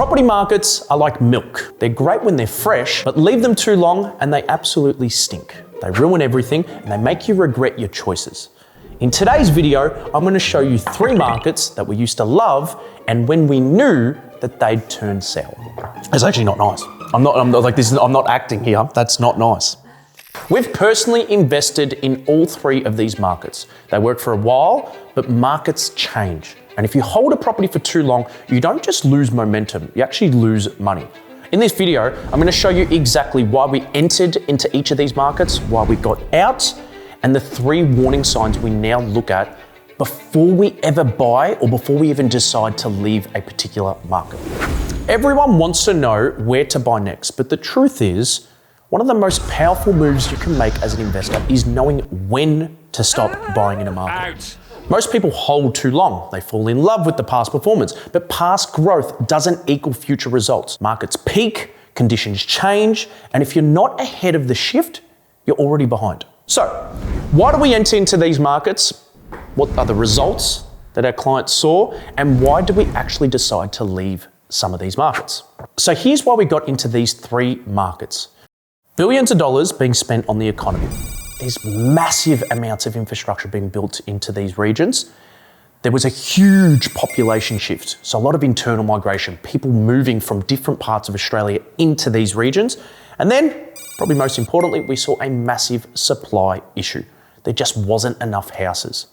Property markets are like milk. They're great when they're fresh, but leave them too long and they absolutely stink. They ruin everything and they make you regret your choices. In today's video, I'm going to show you 3 markets that we used to love and when we knew that they'd turn sour. It's actually not nice. I'm not acting here. That's not nice. We've personally invested in all 3 of these markets. They work for a while, but markets change. And if you hold a property for too long, you don't just lose momentum, you actually lose money. In this video, I'm going to show you exactly why we entered into each of these markets, why we got out, and the 3 warning signs we now look at before we ever buy or before we even decide to leave a particular market. Everyone wants to know where to buy next, but the truth is, one of the most powerful moves you can make as an investor is knowing when to stop buying in a market. Most people hold too long. They fall in love with the past performance, but past growth doesn't equal future results. Markets peak, conditions change, and if you're not ahead of the shift, you're already behind. So, why do we enter into these markets? What are the results that our clients saw? And why do we actually decide to leave some of these markets? So here's why we got into these 3 markets. Billions of dollars being spent on the economy. There's massive amounts of infrastructure being built into these regions. There was a huge population shift, so a lot of internal migration, people moving from different parts of Australia into these regions. And then, probably most importantly, we saw a massive supply issue. There just wasn't enough houses.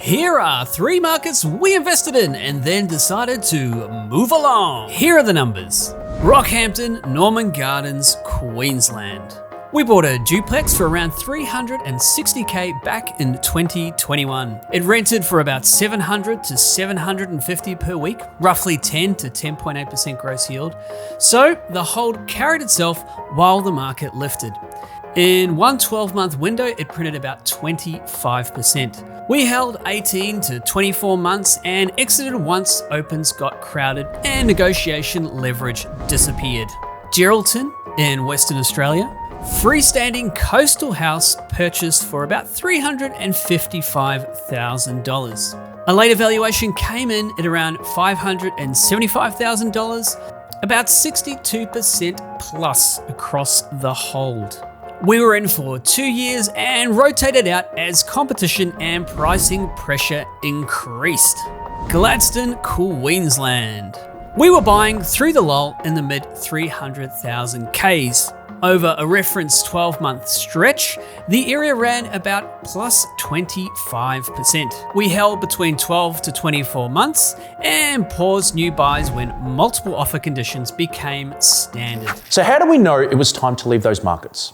Here are 3 markets we invested in and then decided to move along. Here are the numbers. Rockhampton, Norman Gardens, Queensland. We bought a duplex for around $360K back in 2021. It rented for about $700 to $750 per week, roughly 10 to 10.8% gross yield. So the hold carried itself while the market lifted. In one 12-month window, it printed about 25%. We held 18 to 24 months and exited once opens got crowded and negotiation leverage disappeared. Geraldton in Western Australia. Freestanding coastal house purchased for about $355,000. A later valuation came in at around $575,000, about 62% plus across the hold. We were in for 2 years and rotated out as competition and pricing pressure increased. Gladstone, Queensland. We were buying through the lull in the mid 300,000 Ks. Over a reference 12-month stretch, the area ran about plus 25%. We held between 12 to 24 months and paused new buys when multiple offer conditions became standard. So how do we know it was time to leave those markets?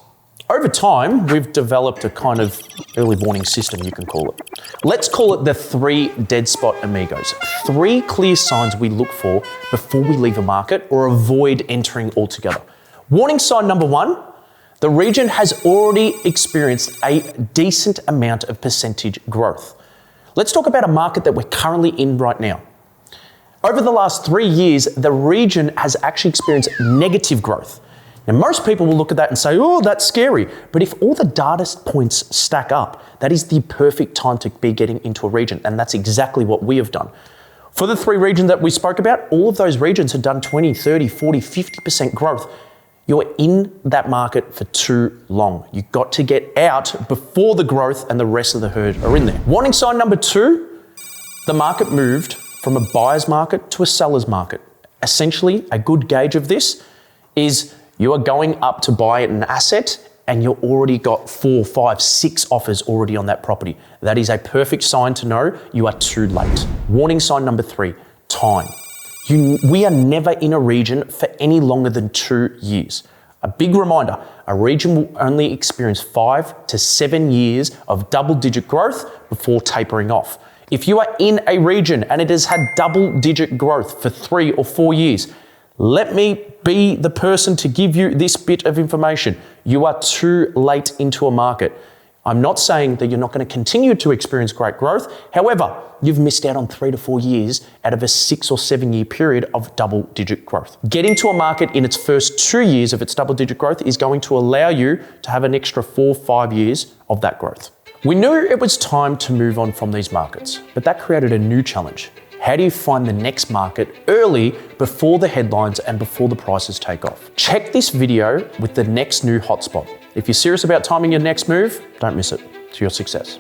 Over time, we've developed a kind of early warning system, you can call it. Let's call it the 3 dead spot amigos. 3 clear signs we look for before we leave a market or avoid entering altogether. Warning sign number 1, the region has already experienced a decent amount of percentage growth. Let's talk about a market that we're currently in right now. Over the last 3 years, the region has actually experienced negative growth. Now, most people will look at that and say, oh, that's scary. But if all the data points stack up, that is the perfect time to be getting into a region. And that's exactly what we have done. For the 3 regions that we spoke about, all of those regions have done 20, 30, 40, 50% growth. You're in that market for too long. You've got to get out before the growth and the rest of the herd are in there. Warning sign number 2, the market moved from a buyer's market to a seller's market. Essentially, a good gauge of this is you are going up to buy an asset and you've already got 4, 5, 6 offers already on that property. That is a perfect sign to know you are too late. Warning sign number 3, time. We are never in a region for any longer than 2 years. A big reminder, a region will only experience 5 to 7 years of double-digit growth before tapering off. If you are in a region and it has had double-digit growth for 3 or 4 years, let me be the person to give you this bit of information. You are too late into a market. I'm not saying that you're not going to continue to experience great growth. However, you've missed out on 3 to 4 years out of a 6 or 7 year period of double-digit growth. Getting to a market in its first 2 years of its double-digit growth is going to allow you to have an extra 4 or 5 years of that growth. We knew it was time to move on from these markets, but that created a new challenge. How do you find the next market early before the headlines and before the prices take off? Check this video with the next new hotspot. If you're serious about timing your next move, don't miss it. To your success.